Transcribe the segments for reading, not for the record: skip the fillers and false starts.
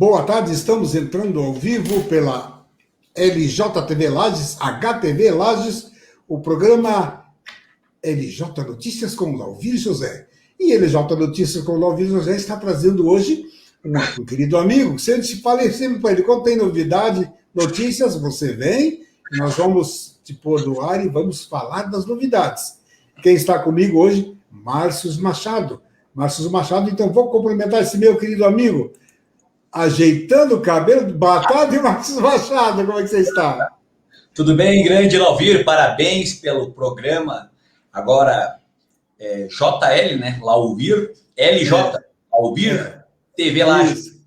Boa tarde, estamos entrando ao vivo pela LJTV Lages, HTV Lages, o programa LJ Notícias com Lauvir José. E LJ Notícias com Lauvir José está trazendo hoje um querido amigo. Sempre falei sempre para ele, quando tem novidade, notícias, você vem, nós vamos te pôr no ar e vamos falar das novidades. Quem está comigo hoje? Márcio Machado. Márcio Machado, então vou cumprimentar esse meu querido amigo, ajeitando o cabelo, boa tarde, Márcio Machado, como é que você está? Tudo bem, grande Lauvir, parabéns pelo programa. Agora, JL, né? Lauvir, LJ, Lauvir, TV Lages.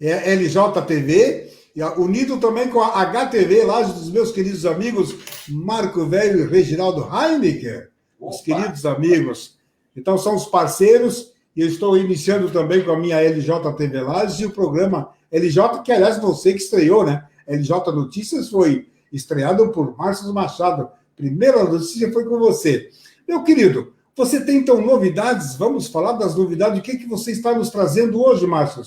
É LJTV, unido também com a HTV Lages, dos meus queridos amigos Marco Velho e Reginaldo Heinecker, os queridos amigos. Então, são os parceiros. E eu estou iniciando também com a minha LJTV Lages e o programa LJ, que aliás você que estreou, né? LJ Notícias foi estreado por Márcio Machado. Primeira notícia foi com você. Meu querido, você tem então novidades? Vamos falar das novidades. O que você está nos trazendo hoje, Márcio?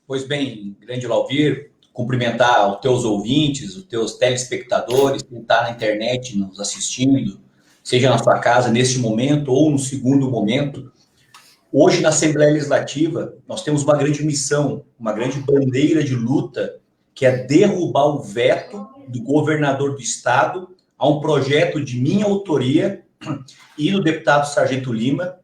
Pois bem, grande Lauvir, cumprimentar os teus ouvintes, os teus telespectadores, quem está na internet nos assistindo, seja na sua casa neste momento ou no segundo momento. Hoje, na Assembleia Legislativa, nós temos uma grande missão, uma grande bandeira de luta, que é derrubar o veto do governador do estado a um projeto de minha autoria e do deputado Sargento Lima,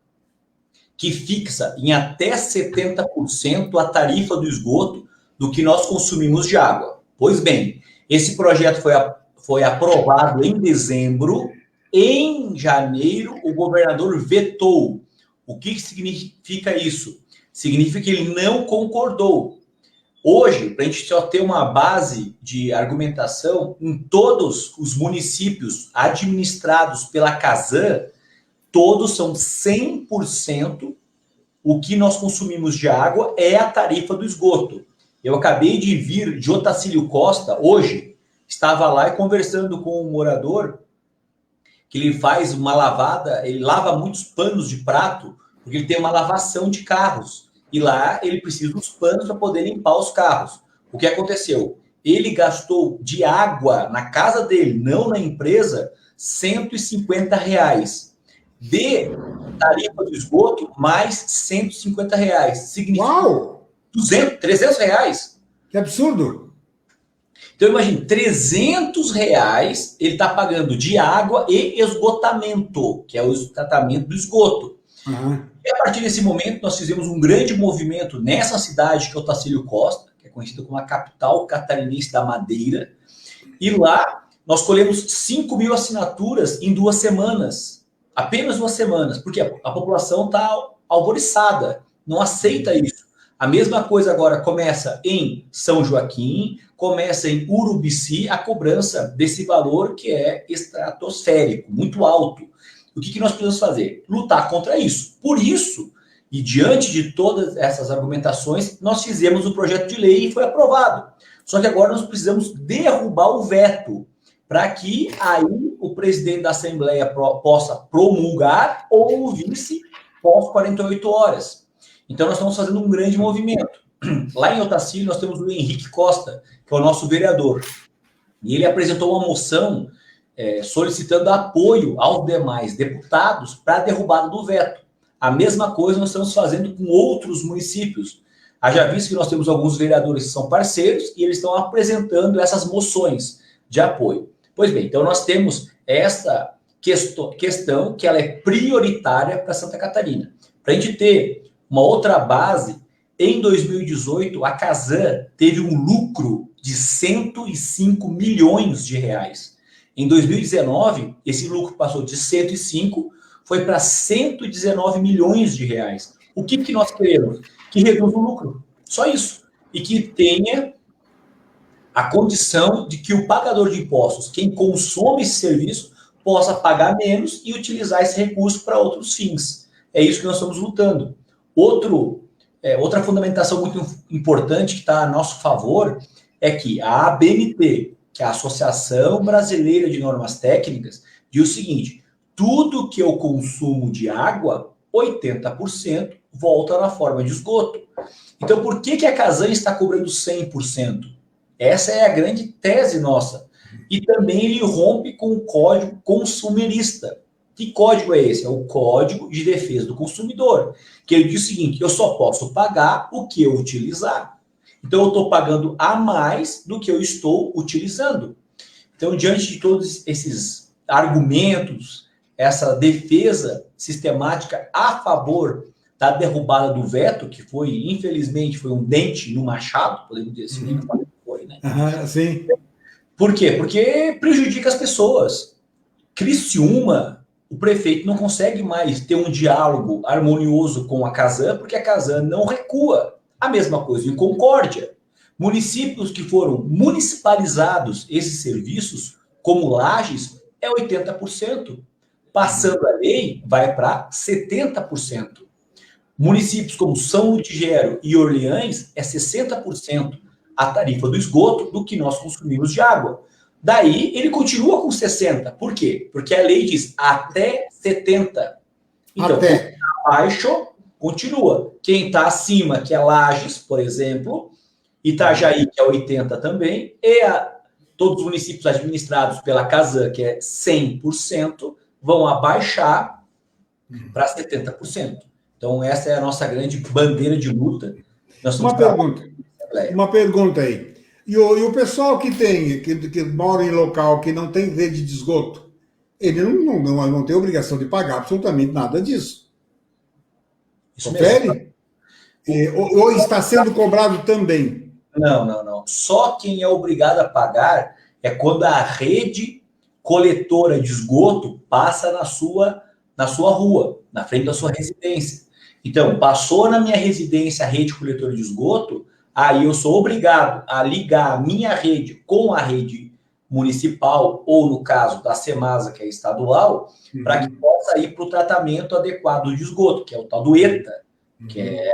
que fixa em até 70% a tarifa do esgoto do que nós consumimos de água. Pois bem, esse projeto foi aprovado em dezembro. Em janeiro, o governador vetou. O que significa isso? Significa que ele não concordou. Hoje, para a gente só ter uma base de argumentação, em todos os municípios administrados pela Casan, todos são 100% o que nós consumimos de água é a tarifa do esgoto. Eu acabei de vir de Otacílio Costa, hoje, estava lá e conversando com um morador que ele faz uma lavada, ele lava muitos panos de prato, porque ele tem uma lavação de carros. E lá ele precisa dos panos para poder limpar os carros. O que aconteceu? Ele gastou de água na casa dele, não na empresa, R$150. De tarifa do esgoto, mais R$150. Significa Uau! 200, R$300. Que absurdo! Então, imagine, R$300 ele está pagando de água e esgotamento, que é o tratamento do esgoto. Uhum. E a partir desse momento, nós fizemos um grande movimento nessa cidade, que é Otacílio Costa, que é conhecida como a capital catarinense da madeira. E lá, nós colhemos 5.000 assinaturas em 2 semanas. Apenas 2 semanas, porque a população está alvoriçada, não aceita isso. A mesma coisa agora começa em São Joaquim, começa em Urubici, a cobrança desse valor que é estratosférico, muito alto. O que nós precisamos fazer? Lutar contra isso. Por isso, e diante de todas essas argumentações, nós fizemos o projeto de lei e foi aprovado. Só que agora nós precisamos derrubar o veto, para que aí o presidente da Assembleia possa promulgar ou o vice pós 48 horas. Então, nós estamos fazendo um grande movimento. Lá em Otacílio, nós temos o Henrique Costa, que é o nosso vereador. E ele apresentou uma moção solicitando apoio aos demais deputados para a derrubada do veto. A mesma coisa nós estamos fazendo com outros municípios. Haja visto que nós temos alguns vereadores que são parceiros e eles estão apresentando essas moções de apoio. Pois bem, então nós temos essa questão que ela é prioritária para Santa Catarina. Para a gente ter uma outra base, em 2018, a Casan teve um lucro de R$105 milhões. Em 2019, esse lucro passou de 105, foi para R$119 milhões. O que nós queremos? Que reduza o lucro. Só isso. E que tenha a condição de que o pagador de impostos, quem consome esse serviço, possa pagar menos e utilizar esse recurso para outros fins. É isso que nós estamos lutando. Outra fundamentação muito importante que está a nosso favor é que a ABNT, que é a Associação Brasileira de Normas Técnicas, diz o seguinte: tudo que eu consumo de água, 80% volta na forma de esgoto. Então, por que a Casan está cobrando 100%? Essa é a grande tese nossa. E também ele rompe com o Código Consumerista. Que código é esse? É o Código de Defesa do Consumidor, que ele diz o seguinte: eu só posso pagar o que eu utilizar. Então, eu estou pagando a mais do que eu estou utilizando. Então, diante de todos esses argumentos, essa defesa sistemática a favor da derrubada do veto, que foi, infelizmente, foi um dente no machado, podemos dizer assim, foi, né? Sim. Por quê? Porque prejudica as pessoas. Criciúma, o prefeito não consegue mais ter um diálogo harmonioso com a Casan, porque a Casan não recua. A mesma coisa em Concórdia. Municípios que foram municipalizados esses serviços, como Lages, é 80%. Passando a lei, vai para 70%. Municípios como São Ludgero e Orleans, é 60% a tarifa do esgoto do que nós consumimos de água. Daí, ele continua com 60%. Por quê? Porque a lei diz até 70%. Então, Até. abaixo, continua. Quem está acima, que é Lages, por exemplo, Itajaí, que é 80% também, e todos os municípios administrados pela Casan, que é 100%, vão abaixar para 70%. Então, essa é a nossa grande bandeira de luta. Uma pergunta aí. E o pessoal que mora em local que não tem rede de esgoto, ele não tem obrigação de pagar absolutamente nada disso. Isso confere? Ou está sendo cobrado também? Não. Só quem é obrigado a pagar é quando a rede coletora de esgoto passa na sua rua, na frente da sua residência. Então, passou na minha residência a rede coletora de esgoto, aí eu sou obrigado a ligar a minha rede com a rede municipal, ou no caso da Semasa, que é estadual, para que possa ir para o tratamento adequado de esgoto, que é o tal do ETA, que é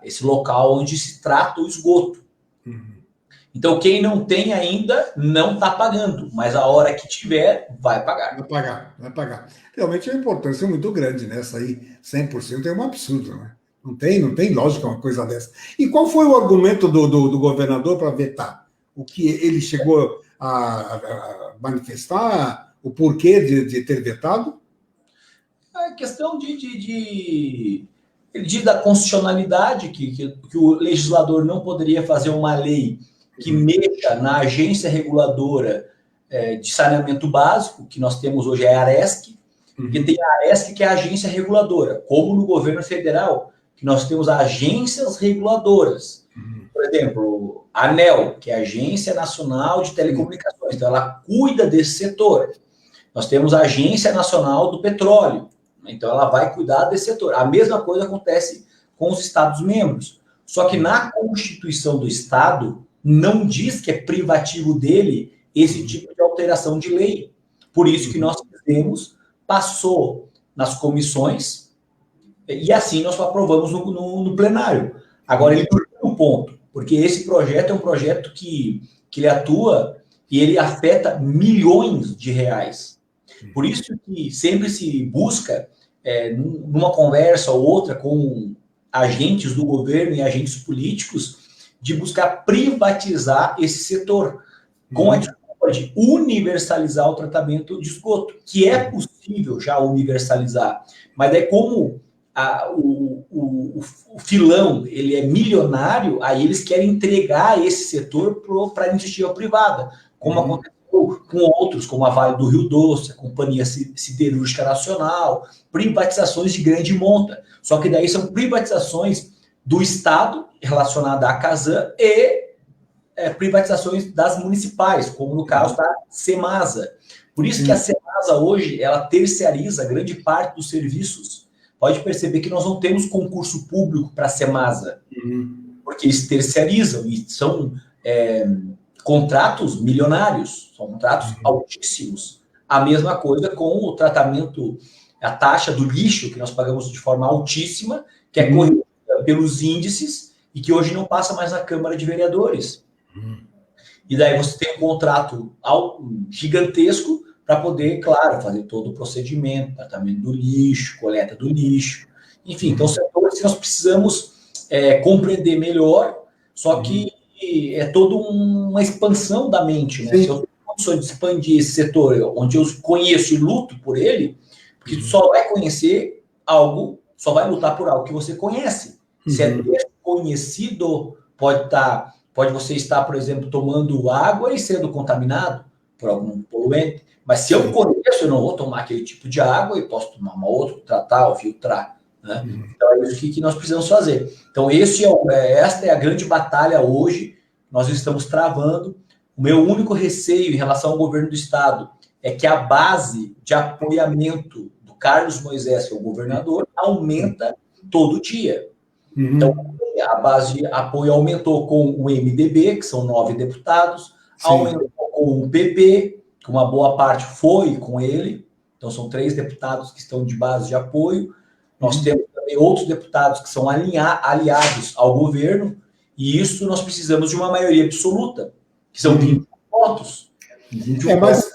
esse local onde se trata o esgoto. Então, quem não tem ainda, não está pagando, mas a hora que tiver, vai pagar. Vai pagar. Realmente é uma importância muito grande, né? Essa aí, 100% é um absurdo, né? Não tem lógica uma coisa dessa. E qual foi o argumento do governador para vetar? O que ele chegou a manifestar, o porquê de ter vetado? A questão ele diz da constitucionalidade, que o legislador não poderia fazer uma lei que mexa na agência reguladora de saneamento básico, que nós temos hoje é a ARESC, porque tem a ARESC, que é a agência reguladora, como no governo federal, que nós temos agências reguladoras. Por exemplo, a ANEEL, que é a Agência Nacional de Telecomunicações, então ela cuida desse setor. Nós temos a Agência Nacional do Petróleo, então ela vai cuidar desse setor. A mesma coisa acontece com os Estados-membros. Só que na Constituição do Estado não diz que é privativo dele esse tipo de alteração de lei. Por isso que nós fizemos, passou nas comissões e assim nós aprovamos no plenário. Agora ele dormiu no ponto, porque esse projeto é um projeto que ele atua e ele afeta milhões de reais. Por isso que sempre se busca, numa conversa ou outra com agentes do governo e agentes políticos, de buscar privatizar esse setor, com a desculpa de universalizar o tratamento de esgoto, que é possível já universalizar, mas é como o filão ele é milionário, aí eles querem entregar esse setor para a iniciativa privada, como aconteceu com outros, como a Vale do Rio Doce, a Companhia Siderúrgica Nacional, privatizações de grande monta. Só que daí são privatizações do Estado relacionada à Casan e privatizações das municipais, como no caso da Semasa. Por isso que a Semasa hoje, ela terceiriza grande parte dos serviços. Pode perceber que nós não temos concurso público para a Semasa, porque eles terceirizam e são contratos milionários, são contratos altíssimos. A mesma coisa com o tratamento, a taxa do lixo, que nós pagamos de forma altíssima, que é corrigida pelos índices e que hoje não passa mais na Câmara de Vereadores. E daí você tem um contrato gigantesco para poder, claro, fazer todo o procedimento, tratamento do lixo, coleta do lixo. Enfim, então setores que nós precisamos compreender melhor, só que é toda uma expansão da mente, né? Se eu tenho condições de expandir esse setor, onde eu conheço e luto por ele, porque tu só vai conhecer algo, só vai lutar por algo que você conhece. Se é desconhecido, pode você estar, por exemplo, tomando água e sendo contaminado por algum poluente. Mas se eu conheço, eu não vou tomar aquele tipo de água e posso tomar uma outra, tratar ou filtrar. Né? Então é isso que nós precisamos fazer. Então esta é a grande batalha hoje, nós estamos travando. O meu único receio em relação ao governo do estado é que a base de apoiamento do Carlos Moisés, que é o governador, aumenta todo dia. Então a base de apoio aumentou com o MDB, que são 9 deputados, aumentou com o PP, que uma boa parte foi com ele, então são 3 deputados que estão de base de apoio. Nós temos também outros deputados que são aliados ao governo, e isso nós precisamos de uma maioria absoluta, que são 20 votos. 21 mas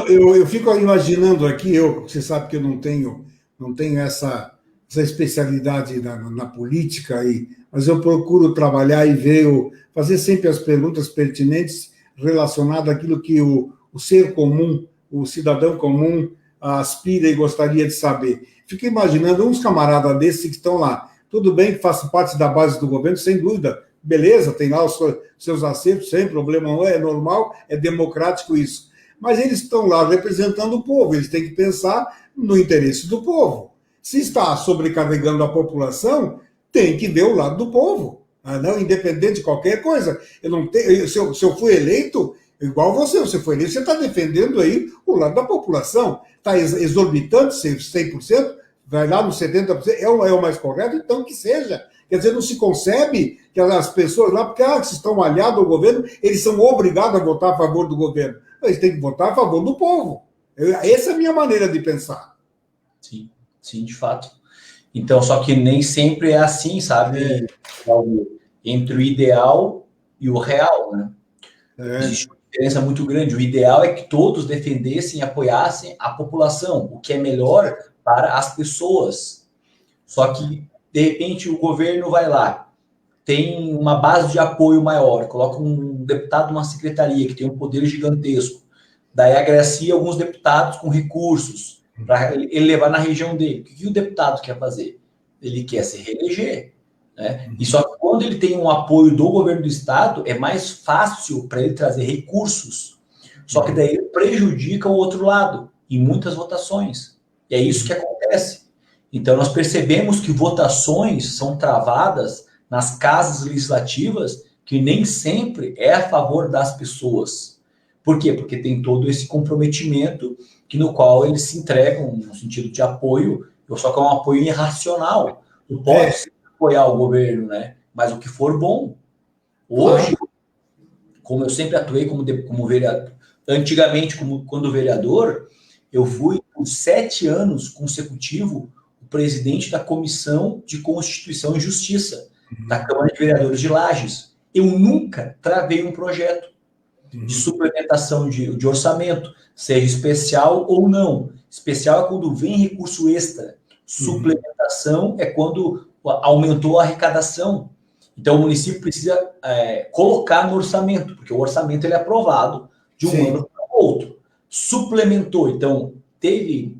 eu fico imaginando aqui, você sabe que eu não tenho essa especialidade na política, mas eu procuro trabalhar e fazer sempre as perguntas pertinentes relacionadas àquilo que o ser comum, o cidadão comum, aspira e gostaria de saber. Fico imaginando uns camaradas desses que estão lá. Tudo bem que façam parte da base do governo, sem dúvida. Beleza, tem lá os seus acertos, sem problema, não é normal, é democrático isso. Mas eles estão lá representando o povo, eles têm que pensar no interesse do povo. Se está sobrecarregando a população, tem que ver o lado do povo, não independente de qualquer coisa. Se eu fui eleito, igual você foi eleito, você está defendendo aí o lado da população. Está exorbitante, 100%, vai lá nos 70%, é o mais correto, então que seja. Quer dizer, não se concebe que as pessoas lá, porque se estão aliados ao governo, eles são obrigados a votar a favor do governo. Eles têm que votar a favor do povo. Essa é a minha maneira de pensar. Sim, de fato. Então, só que nem sempre é assim, sabe? Entre o ideal e o real, né? Existe uma diferença muito grande. O ideal é que todos defendessem e apoiassem a população, o que é melhor para as pessoas. Só que, de repente, o governo vai lá, tem uma base de apoio maior, coloca um deputado numa secretaria que tem um poder gigantesco, daí agracia alguns deputados com recursos para ele levar na região dele. O que o deputado quer fazer? Ele quer se reeleger. Né? E só que quando ele tem um apoio do governo do estado, é mais fácil para ele trazer recursos. Só que daí ele prejudica o outro lado em muitas votações. E é isso que acontece. Então nós percebemos que votações são travadas nas casas legislativas que nem sempre é a favor das pessoas. Por quê? Porque tem todo esse comprometimento no qual eles se entregam no sentido de apoio, só que é um apoio irracional. Não pode apoiar o governo, né? Mas o que for bom. Hoje, como eu sempre atuei como vereador, antigamente, quando vereador, eu fui por 7 anos consecutivos o presidente da Comissão de Constituição e Justiça da Câmara de Vereadores de Lages. Eu nunca travei um projeto de suplementação de orçamento, seja especial ou não. Especial é quando vem recurso extra. Suplementação é quando aumentou a arrecadação. Então, o município precisa colocar no orçamento, porque o orçamento ele é aprovado de um ano para o outro. Suplementou, então, teve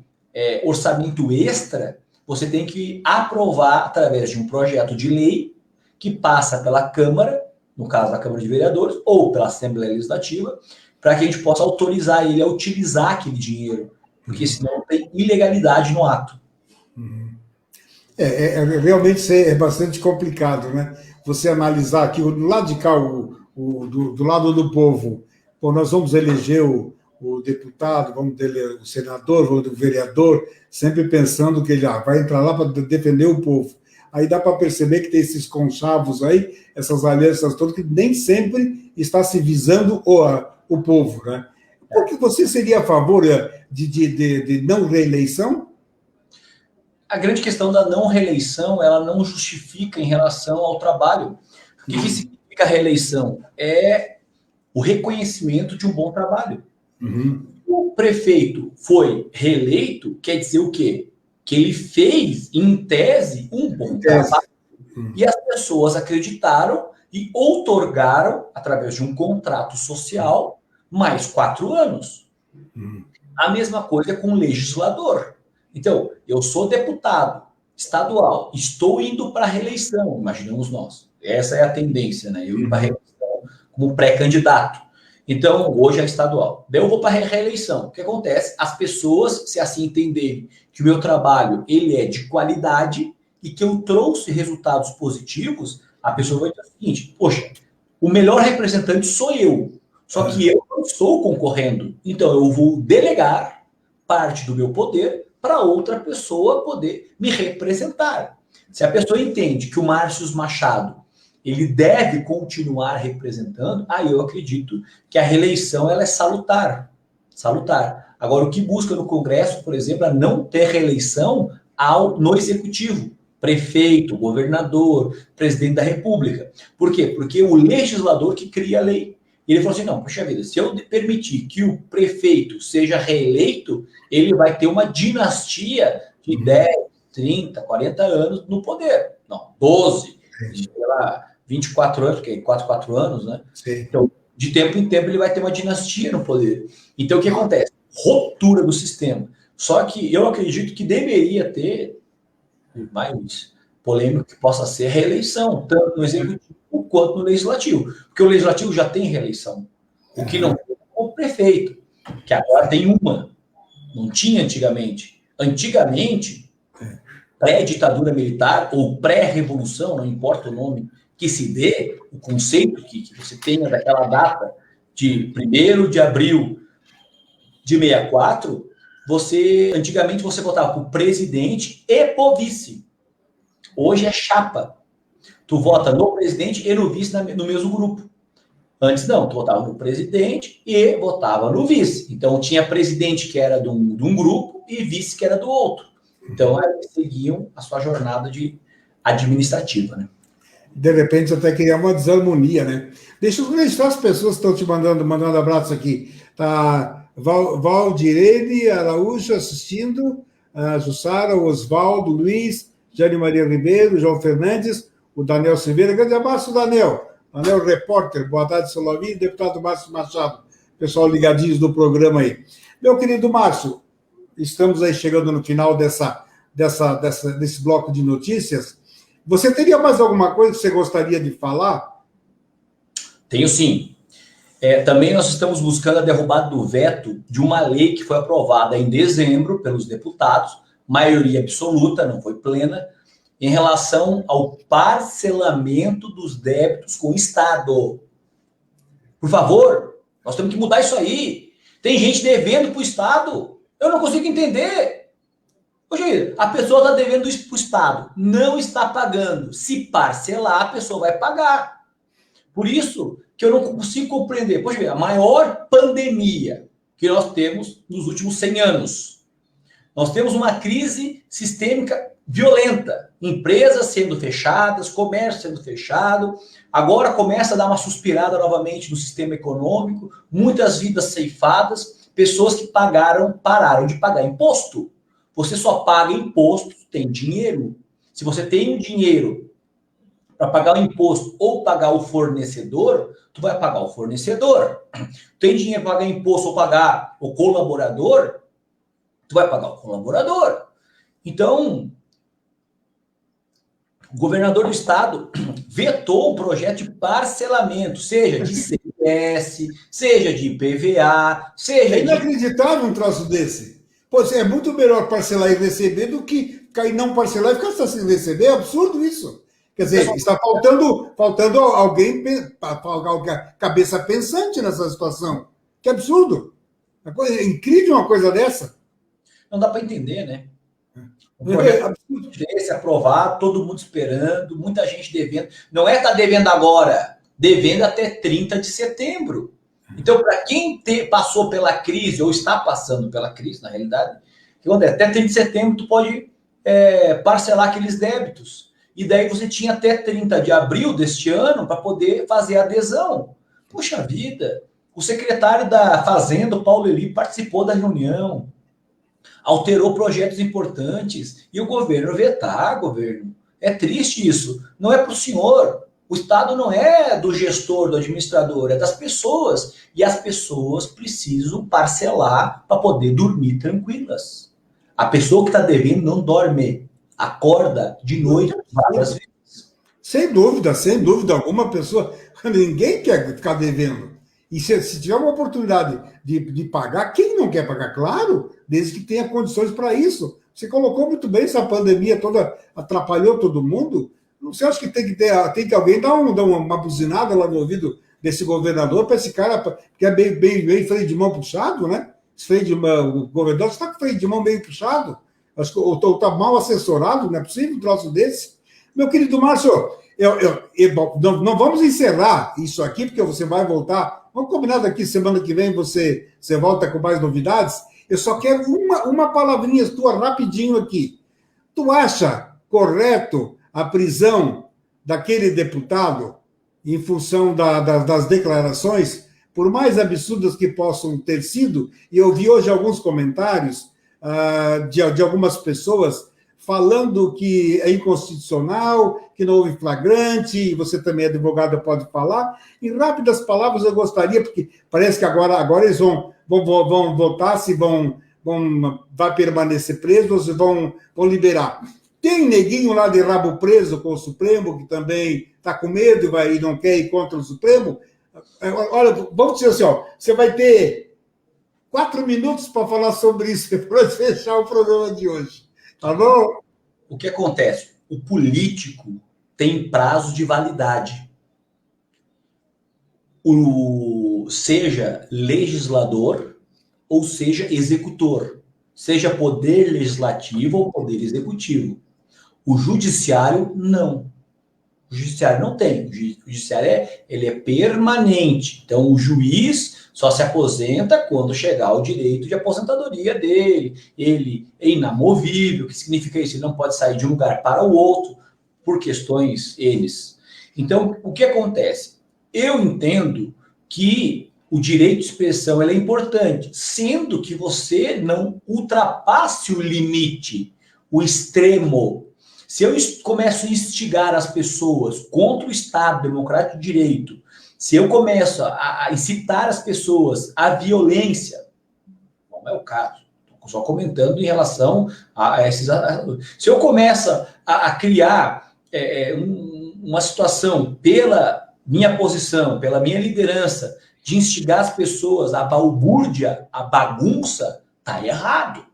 orçamento extra, você tem que aprovar através de um projeto de lei que passa pela Câmara, no caso da Câmara de Vereadores, ou pela Assembleia Legislativa, para que a gente possa autorizar ele a utilizar aquele dinheiro, porque senão tem ilegalidade no ato. Realmente é bastante complicado, né? Você analisar aqui, do lado de cá, do lado do povo, nós vamos eleger o deputado, vamos eleger o senador, o vereador, sempre pensando que ele vai entrar lá para defender o povo. Aí dá para perceber que tem esses conchavos aí, essas alianças todas, que nem sempre está se visando o povo, né? Porque você seria a favor de não reeleição? A grande questão da não reeleição, ela não justifica em relação ao trabalho. O que significa reeleição? É o reconhecimento de um bom trabalho. O prefeito foi reeleito, quer dizer o quê? que ele fez, em tese, um bom trabalho. E as pessoas acreditaram e outorgaram, através de um contrato social, mais 4 anos. A mesma coisa com o legislador. Então, eu sou deputado estadual, estou indo para a reeleição, imaginamos nós. Essa é a tendência, né? Eu ir para a reeleição como pré-candidato. Então, hoje é estadual. Daí eu vou para a reeleição. O que acontece? As pessoas, se assim entenderem que o meu trabalho ele é de qualidade e que eu trouxe resultados positivos, a pessoa vai dizer o seguinte: poxa, o melhor representante sou eu. Só que eu não estou concorrendo. Então, eu vou delegar parte do meu poder para outra pessoa poder me representar. Se a pessoa entende que o Márcio Machado ele deve continuar representando, aí eu acredito que a reeleição ela é salutar. Salutar. Agora, o que busca no Congresso, por exemplo, é não ter reeleição no Executivo. Prefeito, governador, presidente da República. Por quê? Porque o legislador que cria a lei. E ele falou assim, não, puxa vida, se eu permitir que o prefeito seja reeleito, ele vai ter uma dinastia de 10, 30, 40 anos no poder. Não, 12, sei lá, 24 anos, porque é 4 anos, né? Sim. Então, de tempo em tempo, ele vai ter uma dinastia no poder. Então, o que acontece? Ruptura do sistema. Só que eu acredito que deveria ter mais polêmico que possa ser a reeleição, tanto no Executivo quanto no Legislativo. Porque o Legislativo já tem reeleição. O que não tem é o prefeito, que agora tem uma. Não tinha antigamente. Antigamente, pré-ditadura militar ou pré-revolução, não importa o nome que se dê, o conceito que você tenha daquela data de 1º de abril de 64, antigamente você votava para o presidente e para o vice. Hoje é chapa. Tu vota no presidente e no vice no mesmo grupo. Antes não, tu votava no presidente e votava no vice. Então tinha presidente que era de um grupo e vice que era do outro. Então eles seguiam a sua jornada administrativa, né? De repente até criar uma desarmonia, né? Deixa eu registrar as pessoas que estão te mandando abraço aqui. Tá Valdirene Araújo assistindo, a Jussara, o Oswaldo, Luiz, Jane Maria Ribeiro, João Fernandes, o Daniel Silveira. Grande abraço, Daniel. Daniel, repórter. Boa tarde, Solavi, deputado Márcio Machado. Pessoal ligadinhos do programa aí. Meu querido Márcio, estamos aí chegando no final desse bloco de notícias. Você teria mais alguma coisa que você gostaria de falar? Tenho sim. Também nós estamos buscando a derrubada do veto de uma lei que foi aprovada em dezembro pelos deputados, maioria absoluta, não foi plena, em relação ao parcelamento dos débitos com o Estado. Por favor, nós temos que mudar isso aí. Tem gente devendo para o Estado. Eu não consigo entender. Poxa, a pessoa está devendo isso para o Estado, não está pagando. Se parcelar, a pessoa vai pagar. Por isso que eu não consigo compreender. Poxa, a maior pandemia que nós temos nos últimos 100 anos. Nós temos uma crise sistêmica violenta. Empresas sendo fechadas, comércio sendo fechado. Agora começa a dar uma suspirada novamente no sistema econômico. Muitas vidas ceifadas. Pessoas que pararam de pagar imposto. Você só paga imposto se tem dinheiro. Se você tem dinheiro para pagar o imposto ou pagar o fornecedor, tu vai pagar o fornecedor. Tem dinheiro para pagar imposto ou pagar o colaborador, tu vai pagar o colaborador. Então, o governador do estado vetou um projeto de parcelamento, seja de CMS, seja de IPVA, seja de... É inacreditável um troço desse. Pô, é muito melhor parcelar e receber do que cair não parcelar e ficar sem receber. É absurdo isso. Quer dizer, está faltando alguém, cabeça pensante nessa situação. Que absurdo. É incrível uma coisa dessa. Não dá para entender, né? Um projeto desse aprovado, todo mundo esperando, muita gente devendo. Não é que está devendo agora, devendo até 30 de setembro. Então, para quem passou pela crise, ou está passando pela crise, na realidade, até 30 de setembro tu pode parcelar aqueles débitos. E daí você tinha até 30 de abril deste ano para poder fazer a adesão. Poxa vida, o secretário da Fazenda, o Paulo Eli, participou da reunião. alterou projetos importantes e o governo vetar, governo. É triste isso. Não é para o senhor. O Estado não é do gestor, do administrador, é das pessoas. E as pessoas precisam parcelar para poder dormir tranquilas. A pessoa que está devendo não dorme, acorda de noite várias vezes. Sem dúvida alguma, pessoa. Ninguém quer ficar devendo. E se tiver uma oportunidade de pagar, quem não quer pagar? Claro, desde que tenha condições para isso. Você colocou muito bem, essa pandemia toda atrapalhou todo mundo. Você acha que tem que alguém dar uma buzinada lá no ouvido desse governador para esse cara, que é bem freio de mão puxado, né? O governador está com freio de mão meio puxado. Acho que está mal assessorado, não é possível um troço desse. Meu querido Márcio, não vamos encerrar isso aqui, porque você vai voltar. Vamos combinar daqui, semana que vem você volta com mais novidades. Eu só quero uma palavrinha tua rapidinho aqui. Tu acha correto a prisão daquele deputado em função das declarações, por mais absurdas que possam ter sido? E eu vi hoje alguns comentários de algumas pessoas falando que é inconstitucional, que não houve flagrante, e você também, advogada, pode falar. Em rápidas palavras, eu gostaria, porque parece que agora eles vão votar se vai permanecer preso ou se vão liberar. Tem neguinho lá de rabo preso com o Supremo, que também está com medo e não quer ir contra o Supremo. Olha, vamos dizer assim, você vai ter 4 minutos para falar sobre isso, para fechar o programa de hoje. Tá bom? O que acontece? O político tem prazo de validade. Seja legislador ou seja executor. Seja poder legislativo ou poder executivo. O judiciário, não. O judiciário não tem. O judiciário ele é permanente. Então, o juiz só se aposenta quando chegar o direito de aposentadoria dele. Ele é inamovível. O que significa isso? Ele não pode sair de um lugar para o outro por questões eles. Então, o que acontece? Eu entendo que o direito de expressão é importante, sendo que você não ultrapasse o limite, o extremo. Se eu começo a instigar as pessoas contra o Estado Democrático de Direito, se eu começo a incitar as pessoas à violência, não é o caso, estou só comentando em relação a esses... Se eu começo a criar uma situação pela minha posição, pela minha liderança, de instigar as pessoas à balbúrdia, à bagunça, está errado.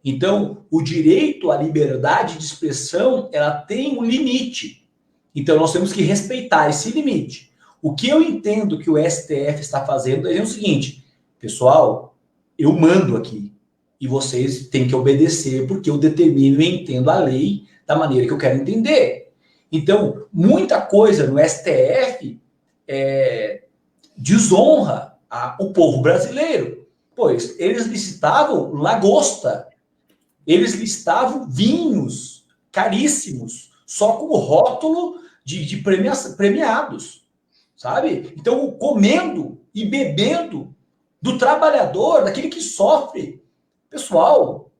Então, o direito à liberdade de expressão, ela tem um limite. Então, nós temos que respeitar esse limite. O que eu entendo que o STF está fazendo é o seguinte: pessoal, eu mando aqui e vocês têm que obedecer porque eu determino e entendo a lei da maneira que eu quero entender. Então, muita coisa no STF desonra o povo brasileiro, pois eles licitavam lagosta, eles listavam vinhos caríssimos, só com o rótulo de premiados, sabe? Então, comendo e bebendo do trabalhador, daquele que sofre. Pessoal,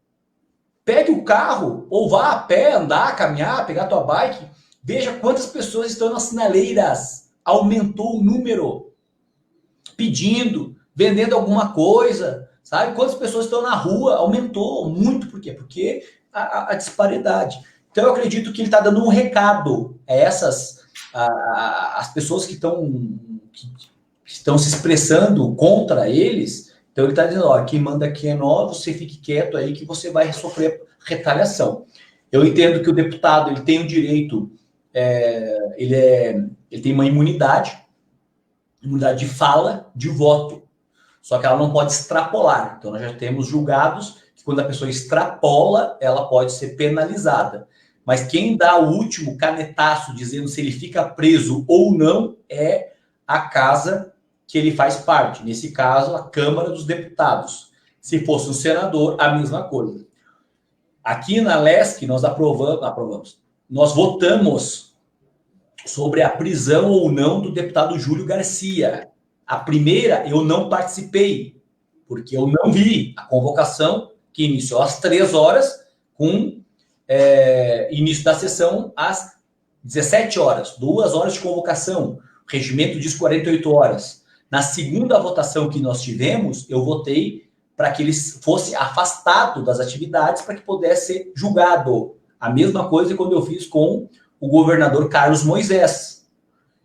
pegue o carro, ou vá a pé, andar, caminhar, pegar tua bike, veja quantas pessoas estão nas sinaleiras. Aumentou o número. Pedindo, vendendo alguma coisa, sabe? Quantas pessoas estão na rua? Aumentou muito. Por quê? Porque a disparidade. Então, eu acredito que ele está dando um recado a as pessoas que estão se expressando contra eles. Então, ele está dizendo, quem manda aqui é nós, você fique quieto aí que você vai sofrer retaliação. Eu entendo que o deputado ele tem o direito, ele tem uma imunidade de fala, de voto. Só que ela não pode extrapolar. Então, nós já temos julgados que quando a pessoa extrapola, ela pode ser penalizada. Mas quem dá o último canetaço dizendo se ele fica preso ou não é a casa que ele faz parte. Nesse caso, a Câmara dos Deputados. Se fosse um senador, a mesma coisa. Aqui na LESC, nós aprovamos. Nós votamos sobre a prisão ou não do deputado Júlio Garcia. A primeira, eu não participei, porque eu não vi a convocação que iniciou às 3 horas, com início da sessão às 17 horas, 2 horas de convocação. O regimento diz 48 horas. Na segunda votação que nós tivemos, eu votei para que ele fosse afastado das atividades para que pudesse ser julgado. A mesma coisa quando eu fiz com o governador Carlos Moisés.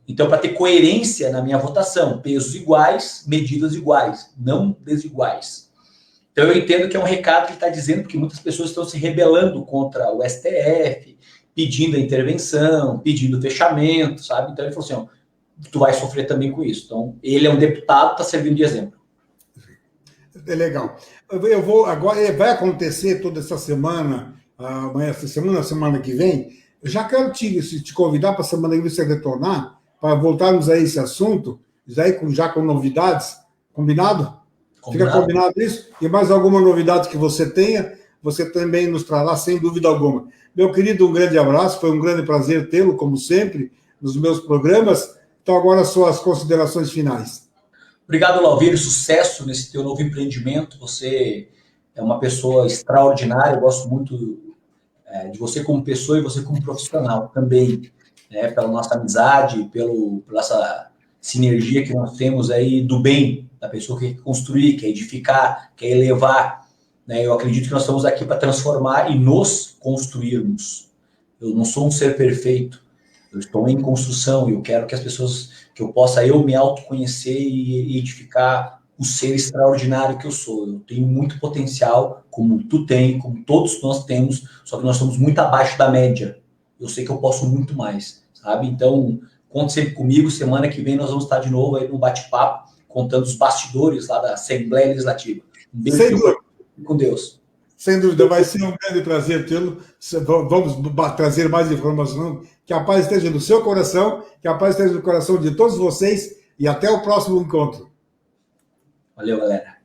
Então, para ter coerência na minha votação, pesos iguais, medidas iguais, não desiguais. Então, eu entendo que é um recado que ele está dizendo, porque muitas pessoas estão se rebelando contra o STF, pedindo a intervenção, pedindo o fechamento, sabe? Então, ele falou assim, ó, tu vai sofrer também com isso. Então, ele é um deputado, está servindo de exemplo. É legal. Eu vou agora, vai acontecer toda essa semana, amanhã, essa semana que vem. Eu já quero te convidar para a semana que vem você retornar, para voltarmos a esse assunto, já com novidades. Combinado? Fica combinado isso? E mais alguma novidade que você tenha, você também nos trará, sem dúvida alguma. Meu querido, um grande abraço, foi um grande prazer tê-lo, como sempre, nos meus programas. Então, agora, suas considerações finais. Obrigado, Lauvir, sucesso nesse teu novo empreendimento. Você é uma pessoa extraordinária, eu gosto muito de você como pessoa e você como profissional também, né, pela nossa amizade, pela essa sinergia que nós temos aí do bem, da pessoa que quer construir, quer edificar, quer elevar. Né? Eu acredito que nós estamos aqui para transformar e nos construirmos. Eu não sou um ser perfeito, eu estou em construção e eu quero que as pessoas, que eu possa me autoconhecer e edificar o ser extraordinário que eu sou. Eu tenho muito potencial, como tu tem, como todos nós temos, só que nós estamos muito abaixo da média. Eu sei que eu posso muito mais, sabe? Então, conte sempre comigo, semana que vem nós vamos estar de novo aí no bate-papo, contando os bastidores lá da Assembleia Legislativa. Um beijo. Sem dúvida. Com Deus. Sem dúvida, vai ser um grande prazer tê-lo. Vamos trazer mais informações. Que a paz esteja no seu coração, que a paz esteja no coração de todos vocês e até o próximo encontro. Valeu, galera.